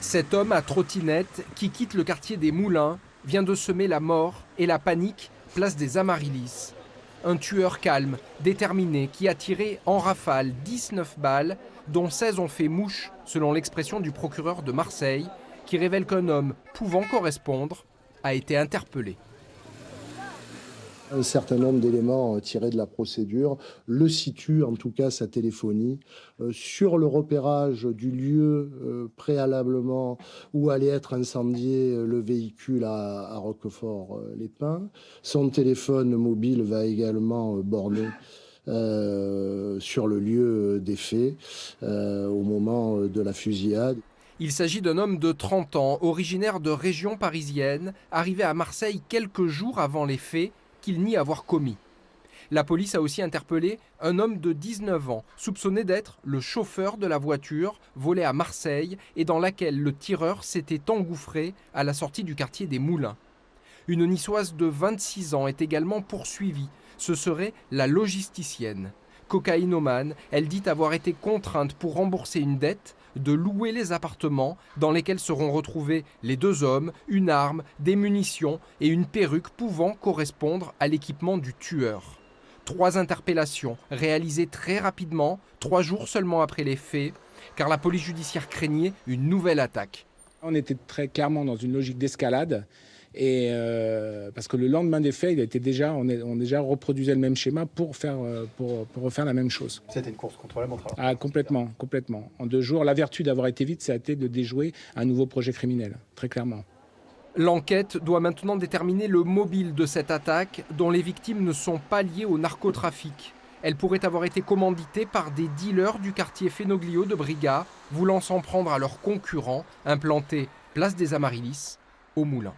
Cet homme à trottinette qui quitte le quartier des Moulins vient de semer la mort et la panique place des Amaryllis. Un tueur calme, déterminé, qui a tiré en rafale 19 balles, dont 16 ont fait mouche, selon l'expression du procureur de Marseille, qui révèle qu'un homme pouvant correspondre a été interpellé. Un certain nombre d'éléments tirés de la procédure le situent, en tout cas sa téléphonie, sur le repérage du lieu préalablement où allait être incendié le véhicule à Roquefort-les-Pins. Son téléphone mobile va également borner sur le lieu des faits au moment de la fusillade. Il s'agit d'un homme de 30 ans, originaire de région parisienne, arrivé à Marseille quelques jours avant les faits, qu'il nie avoir commis. La police a aussi interpellé un homme de 19 ans, soupçonné d'être le chauffeur de la voiture volée à Marseille et dans laquelle le tireur s'était engouffré à la sortie du quartier des Moulins. Une niçoise de 26 ans est également poursuivie. Ce serait la logisticienne. Cocaïnomane, elle dit avoir été contrainte pour rembourser une dette de louer les appartements dans lesquels seront retrouvés les deux hommes, une arme, des munitions et une perruque pouvant correspondre à l'équipement du tueur. 3 interpellations réalisées très rapidement, 3 jours seulement après les faits, car la police judiciaire craignait une nouvelle attaque. On était très clairement dans une logique d'escalade. Et parce que le lendemain des faits, on déjà reproduisait le même schéma pour refaire la même chose. C'était une course contre la montre alors. Ah, complètement. En 2 jours, la vertu d'avoir été vite, ça a été de déjouer un nouveau projet criminel, très clairement. L'enquête doit maintenant déterminer le mobile de cette attaque, dont les victimes ne sont pas liées au narcotrafic. Elle pourrait avoir été commanditée par des dealers du quartier Fenoglio de Briga, voulant s'en prendre à leurs concurrents, implantés place des Amaryllis, au Moulin.